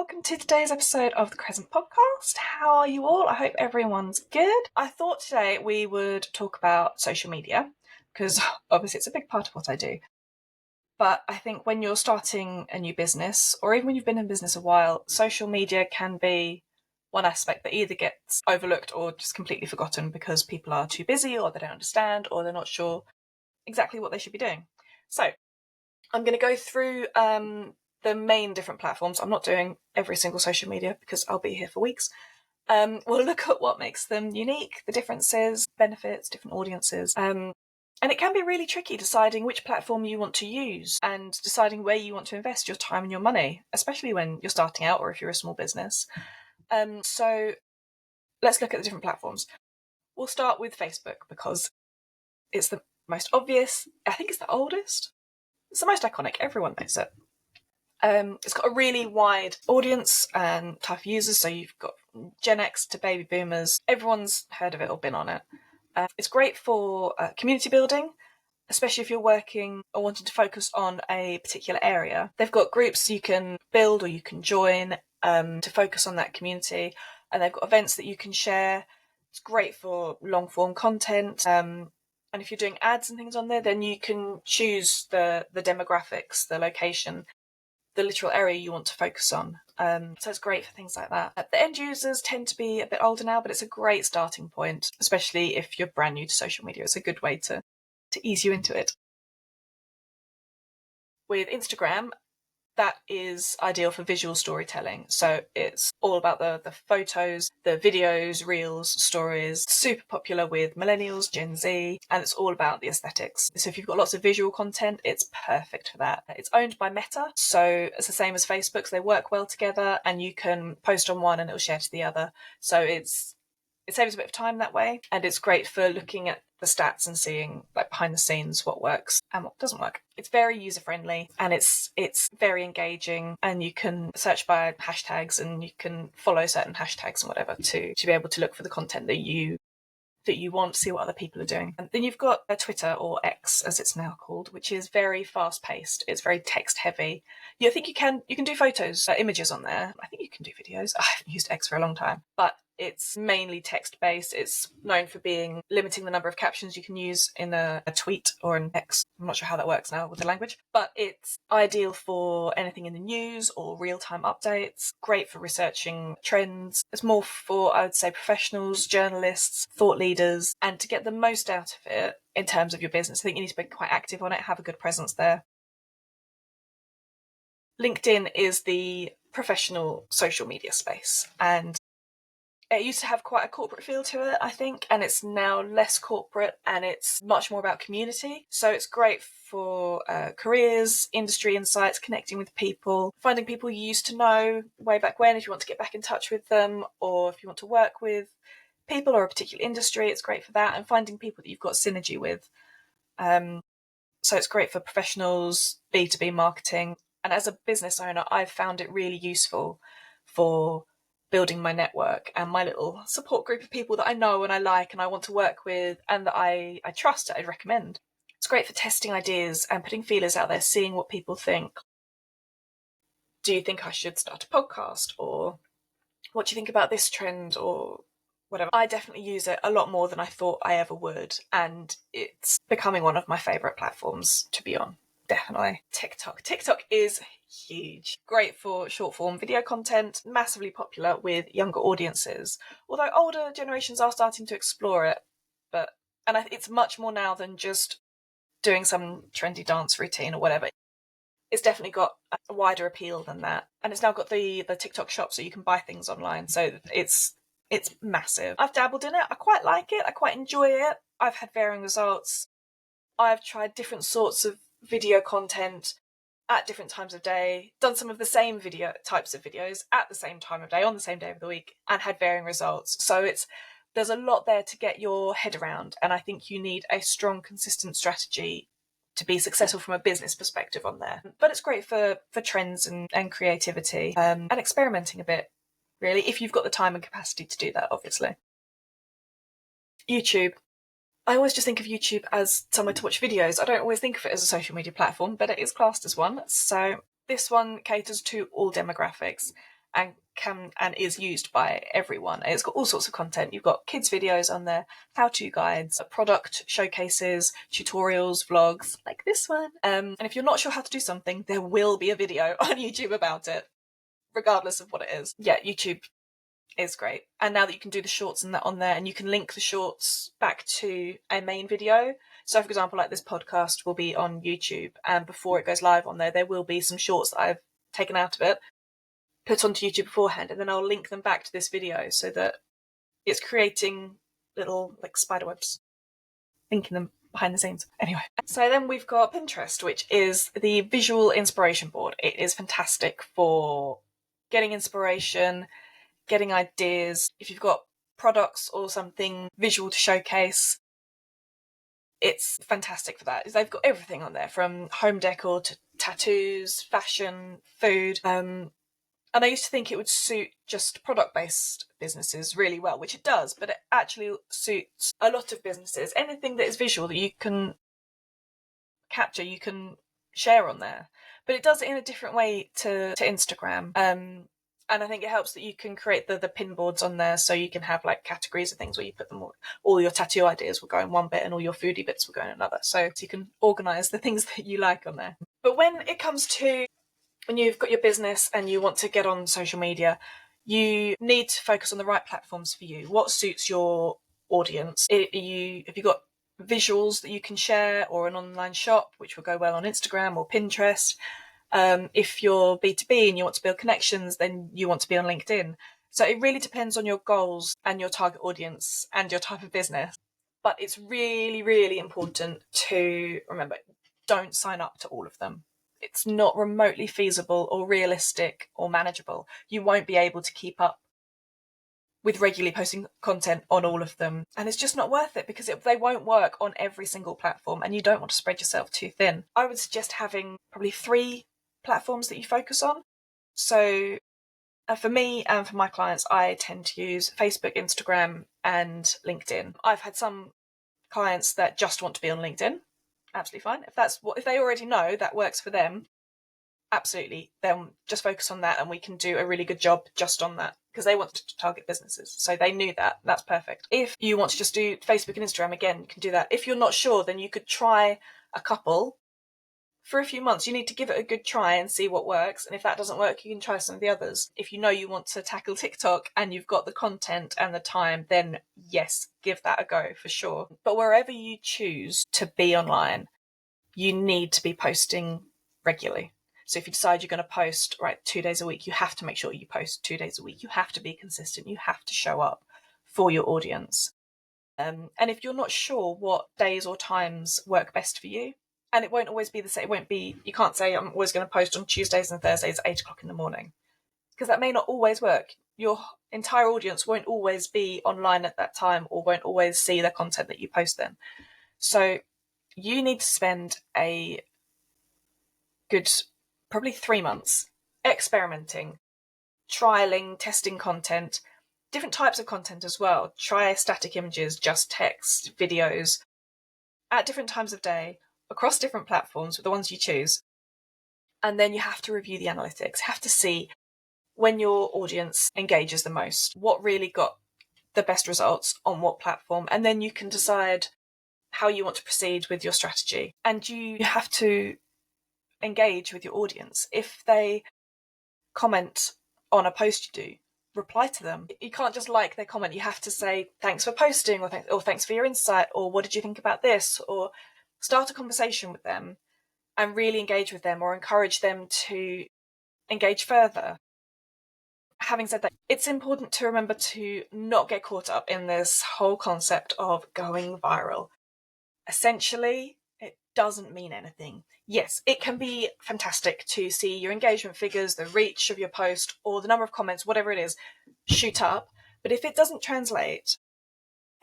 welcome to today's episode of the Crescent Podcast. How are you all? I hope everyone's good. I thought today we would talk about social media, because obviously it's a big part of what I do. But I think when you're starting a new business, or even when you've been in business a while, social media can be one aspect that either gets overlooked or just completely forgotten because people are too busy, or they don't understand, or they're not sure exactly what they should be doing. So I'm going to go through the main different platforms. I'm not doing every single social media because I'll be here for weeks. We'll look at what makes them unique, the differences, benefits, different audiences. And it can be really tricky deciding which platform you want to use and deciding where you want to invest your time and your money, especially when you're starting out or if you're a small business. So let's look at the different platforms. We'll start with Facebook because it's the most obvious. I think it's the oldest. It's the most iconic. Everyone knows it. It's got a really wide audience and type of users. So you've got Gen X to baby boomers. Everyone's heard of it or been on it. It's great for community building, especially if you're working or wanting to focus on a particular area. They've got groups you can build or you can join to focus on that community. And they've got events that you can share. It's great for long form content. And if you're doing ads and things on there, then you can choose the demographics, the location, the literal area you want to focus on. So it's great for things like that. The end users tend to be a bit older now, but it's a great starting point, especially if you're brand new to social media. It's a good way to ease you into it. With Instagram, that is ideal for visual storytelling. So it's all about the photos, the videos, reels, stories, super popular with millennials, Gen Z, and it's all about the aesthetics. So if you've got lots of visual content, it's perfect for that. It's owned by Meta, so it's the same as Facebook, so they work well together and you can post on one and it'll share to the other. So it saves a bit of time that way, and it's great for looking at the stats and seeing, like, behind the scenes what works and what doesn't work. It's very user friendly and it's very engaging, and you can search by hashtags and you can follow certain hashtags and whatever to be able to look for the content that you want to see what other people are doing. And then you've got Twitter, or X as it's now called, which is very fast paced. It's very text heavy. I think you can do photos, images on there. I think you can do videos. I haven't used X for a long time, but it's mainly text based. It's known for being limiting the number of captions you can use in a tweet or an X. I'm not sure how that works now with the language, but it's ideal for anything in the news or real-time updates. Great for researching trends. It's more for, I would say, professionals, journalists, thought leaders, and to get the most out of it in terms of your business, I think you need to be quite active on it, have a good presence there. LinkedIn is the professional social media space, and it used to have quite a corporate feel to it, I think, and it's now less corporate and it's much more about community. So it's great for careers, industry insights, connecting with people, finding people you used to know way back when if you want to get back in touch with them, or if you want to work with people or a particular industry, it's great for that, and finding people that you've got synergy with. So it's great for professionals, B2B marketing. And as a business owner, I've found it really useful for building my network and my little support group of people that I know and I like and I want to work with and that I trust, that I'd recommend. It's great for testing ideas and putting feelers out there, seeing what people think. Do you think I should start a podcast? Or what do you think about this trend? Or whatever. I definitely use it a lot more than I thought I ever would, and it's becoming one of my favourite platforms to be on. Definitely. TikTok is huge. Great for short form video content, massively popular with younger audiences, although older generations are starting to explore it. And it's much more now than just doing some trendy dance routine or whatever. It's definitely got a wider appeal than that, and it's now got the TikTok shop, so you can buy things online. So it's massive. I've dabbled in it. I quite like it. I quite enjoy it. I've had varying results. I've tried different sorts of video content at different times of day, done some of the same types of videos at the same time of day, on the same day of the week, and had varying results. So there's a lot there to get your head around, and I think you need a strong, consistent strategy to be successful from a business perspective on there. But it's great for trends and creativity, and experimenting a bit, really, if you've got the time and capacity to do that, obviously. YouTube. I always just think of YouTube as somewhere to watch videos. I don't always think of it as a social media platform, but it is classed as one. So this one caters to all demographics. and is used by everyone. It's got all sorts of content. You've got kids videos on there, how-to guides, product showcases, tutorials, vlogs like this one. And if you're not sure how to do something, there will be a video on YouTube about it, regardless of what it is. Yeah, YouTube is great. And now that you can do the shorts and that on there, and you can link the shorts back to a main video. So for example, like this podcast will be on YouTube, and before it goes live on there, there will be some shorts that I've taken out of it, put onto YouTube beforehand, and then I'll link them back to this video so that it's creating little like spider webs, linking them behind the scenes. Anyway, so then we've got Pinterest, which is the visual inspiration board. It is fantastic for getting inspiration, getting ideas. If you've got products or something visual to showcase, it's fantastic for that. They've got everything on there, from home decor to tattoos, fashion, food. And I used to think it would suit just product-based businesses really well, which it does, but it actually suits a lot of businesses. Anything that is visual that you can capture, you can share on there. But it does it in a different way to Instagram. And I think it helps that you can create the pin boards on there, so you can have like categories of things where you put them all your tattoo ideas will go in one bit and all your foodie bits will go in another. So you can organise the things that you like on there. But when it comes to when you've got your business and you want to get on social media, you need to focus on the right platforms for you. What suits your audience? Have you got visuals that you can share, or an online shop, which will go well on Instagram or Pinterest? If you're B2B and you want to build connections, then you want to be on LinkedIn. So it really depends on your goals and your target audience and your type of business. But it's really, really important to remember, don't sign up to all of them. It's not remotely feasible or realistic or manageable. You won't be able to keep up with regularly posting content on all of them. And it's just not worth it, because they won't work on every single platform, and you don't want to spread yourself too thin. I would suggest having probably 3 platforms that you focus on. So for me and for my clients, I tend to use Facebook, Instagram, and LinkedIn. I've had some clients that just want to be on LinkedIn. Absolutely fine. If they already know that works for them, absolutely, then just focus on that, and we can do a really good job just on that, because they want to target businesses. So they knew that. That's perfect. If you want to just do Facebook and Instagram, again, you can do that. If you're not sure, then you could try a couple for a few months. You need to give it a good try and see what works. And if that doesn't work, you can try some of the others. If you know you want to tackle TikTok and you've got the content and the time, then yes, give that a go for sure. But wherever you choose to be online, you need to be posting regularly. So if you decide you're going to post 2 days a week, you have to make sure you post 2 days a week. You have to be consistent. You have to show up for your audience. And if you're not sure what days or times work best for you, and it won't always be the same, you can't say I'm always going to post on Tuesdays and Thursdays at 8:00 in the morning, because that may not always work. Your entire audience won't always be online at that time, or won't always see the content that you post then. So you need to spend a good probably 3 months experimenting, trialing, testing content, different types of content as well. Try static images, just text, videos, at different times of day, across different platforms with the ones you choose. And then you have to review the analytics, have to see when your audience engages the most, what really got the best results on what platform, and then you can decide how you want to proceed with your strategy. And you have to engage with your audience. If they comment on a post you do, reply to them. You can't just like their comment. You have to say thanks for posting, or thanks for your insight, or what did you think about this, or start a conversation with them and really engage with them, or encourage them to engage further. Having said that, it's important to remember to not get caught up in this whole concept of going viral. Essentially, it doesn't mean anything. Yes, it can be fantastic to see your engagement figures, the reach of your post, or the number of comments, whatever it is, shoot up. But if it doesn't translate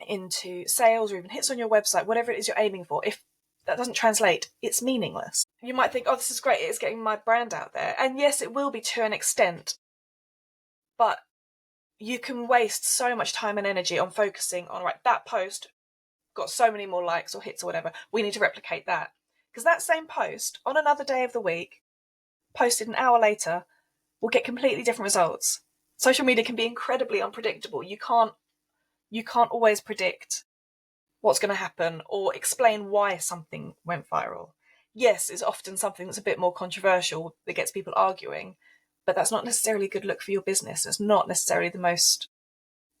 into sales or even hits on your website, whatever it is you're aiming for, if that doesn't translate, it's meaningless. You might think, oh, this is great, it's getting my brand out there. And yes, it will be to an extent, but you can waste so much time and energy on focusing on, that post got so many more likes or hits or whatever, we need to replicate that. Because that same post on another day of the week, posted an hour later, will get completely different results. Social media can be incredibly unpredictable. You can't always predict what's going to happen or explain why something went viral. Yes, it's often something that's a bit more controversial that gets people arguing, but that's not necessarily a good look for your business. It's not necessarily the most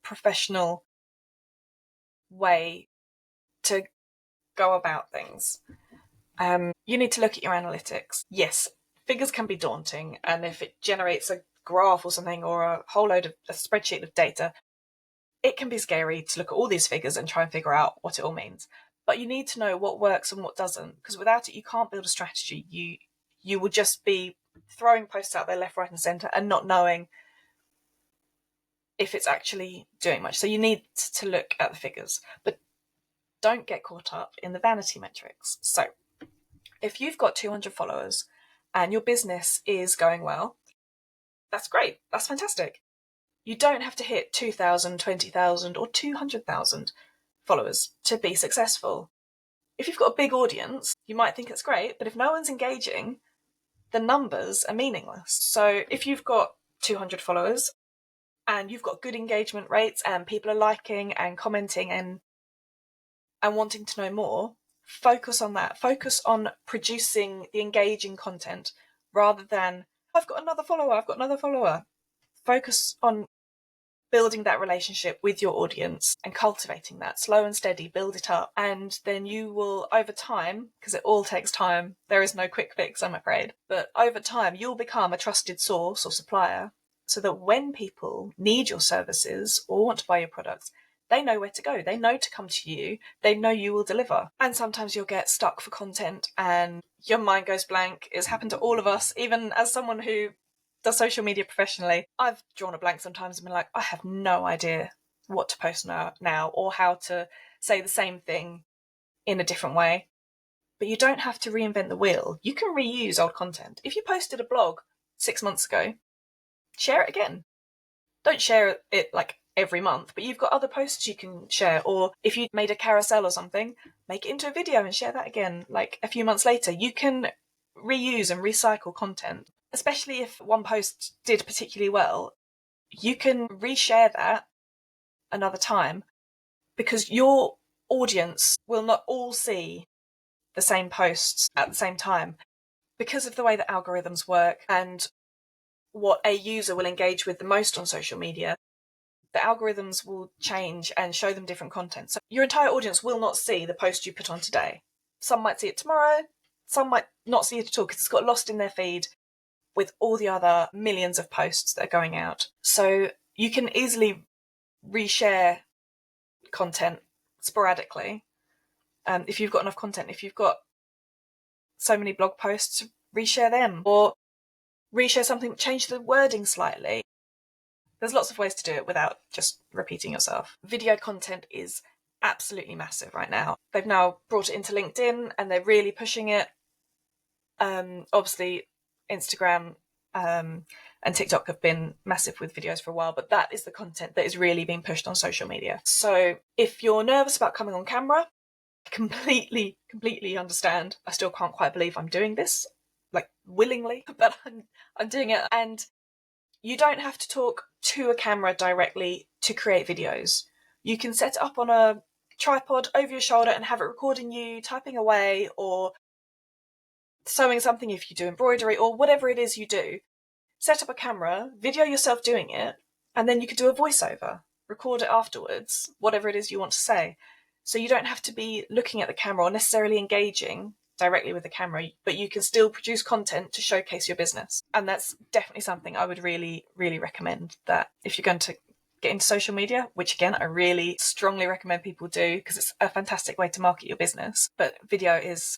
professional way to go about things. You need to look at your analytics. Yes, figures can be daunting, and if it generates a graph or something or a whole load of a spreadsheet of data, it can be scary to look at all these figures and try and figure out what it all means. But you need to know what works and what doesn't, because without it, you can't build a strategy. You will just be throwing posts out there left, right, and centre and not knowing if it's actually doing much. So you need to look at the figures, but don't get caught up in the vanity metrics. So if you've got 200 followers and your business is going well, that's great. That's fantastic. You don't have to hit 2,000, 20,000, or 200,000 followers to be successful. If you've got a big audience, you might think it's great, but if no one's engaging, the numbers are meaningless. So if you've got 200 followers and you've got good engagement rates and people are liking and commenting and wanting to know more, focus on that. Focus on producing the engaging content rather than, I've got another follower. Focus on building that relationship with your audience and cultivating that slow and steady, build it up. And then you will, over time, because it all takes time, there is no quick fix, I'm afraid, but over time, you'll become a trusted source or supplier so that when people need your services or want to buy your products, they know where to go. They know to come to you. They know you will deliver. And sometimes you'll get stuck for content and your mind goes blank. It's happened to all of us, even as someone who does social media professionally. I've drawn a blank sometimes and been like, I have no idea what to post now or how to say the same thing in a different way. But you don't have to reinvent the wheel. You can reuse old content. If you posted a blog 6 months ago, share it again. Don't share it like every month, but you've got other posts you can share. Or if you made a carousel or something, make it into a video and share that again like a few months later. You can reuse and recycle content. Especially if one post did particularly well, you can reshare that another time because your audience will not all see the same posts at the same time because of the way that algorithms work and what a user will engage with the most on social media. The algorithms will change and show them different content. So your entire audience will not see the post you put on today. Some might see it tomorrow, some might not see it at all because it's got lost in their feed with all the other millions of posts that are going out. So you can easily reshare content sporadically. If you've got enough content, if you've got so many blog posts, reshare them or reshare something, change the wording slightly. There's lots of ways to do it without just repeating yourself. Video content is absolutely massive right now. They've now brought it into LinkedIn and they're really pushing it. Obviously, Instagram and TikTok have been massive with videos for a while, but that is the content that is really being pushed on social media. So if you're nervous about coming on camera, I completely understand. I still can't quite believe I'm doing this, like willingly, but I'm doing it. And you don't have to talk to a camera directly to create videos. You can set it up on a tripod over your shoulder and have it recording you typing away or sewing something if you do embroidery or whatever it is you do. Set up a camera, video yourself doing it, and then you could do a voiceover, record it afterwards, whatever it is you want to say. So you don't have to be looking at the camera or necessarily engaging directly with the camera, but you can still produce content to showcase your business. And that's definitely something I would really recommend, that if you're going to get into social media, which again, I really strongly recommend people do because it's a fantastic way to market your business, but video is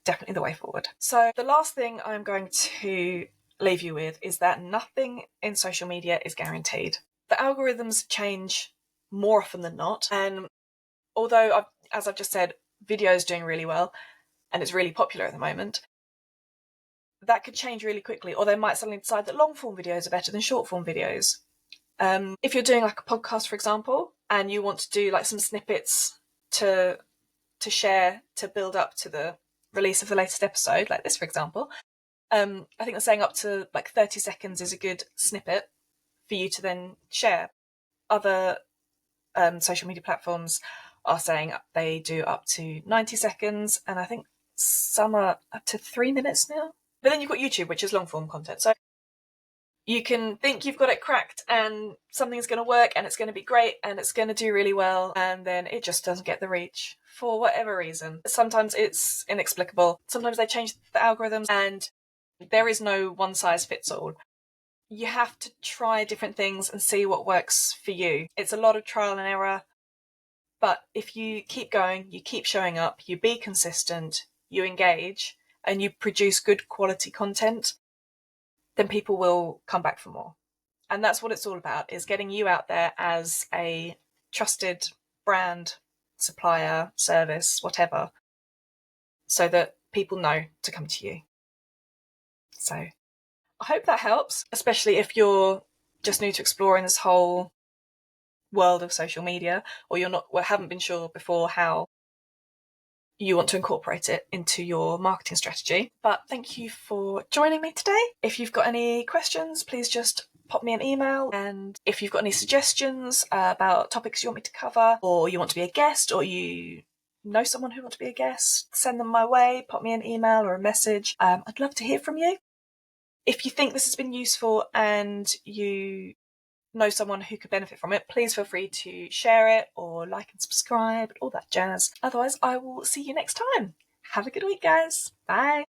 definitely the way forward. So the last thing I'm going to leave you with is that nothing in social media is guaranteed. The algorithms change more often than not, and although, as I've just said, video is doing really well and it's really popular at the moment, that could change really quickly, or they might suddenly decide that long form videos are better than short form videos. If you're doing like a podcast, for example, and you want to do like some snippets to share to build up to the release of the latest episode, like this, for example, I think they're saying up to like 30 seconds is a good snippet for you to then share. Other social media platforms are saying they do up to 90 seconds, and I think some are up to 3 minutes now. But then you've got YouTube, which is long form content. So you can think you've got it cracked and something's going to work and it's going to be great and it's going to do really well, and then it just doesn't get the reach for whatever reason. Sometimes it's inexplicable. Sometimes they change the algorithms, and there is no one size fits all. You have to try different things and see what works for you. It's a lot of trial and error, but if you keep going, you keep showing up, you be consistent, you engage, and you produce good quality content, then people will come back for more. And that's what it's all about, is getting you out there as a trusted brand, supplier, service, whatever, so that people know to come to you. So I hope that helps, especially if you're just new to exploring this whole world of social media, or haven't been sure before how you want to incorporate it into your marketing strategy. But thank you for joining me today. If you've got any questions, please just pop me an email. And if you've got any suggestions about topics you want me to cover, or you want to be a guest, or you know someone who wants to be a guest, send them my way, pop me an email or a message. I'd love to hear from you. If you think this has been useful and you know someone who could benefit from it, please feel free to share it or like and subscribe, all that jazz. Otherwise, I will see you next time. Have a good week, guys. Bye.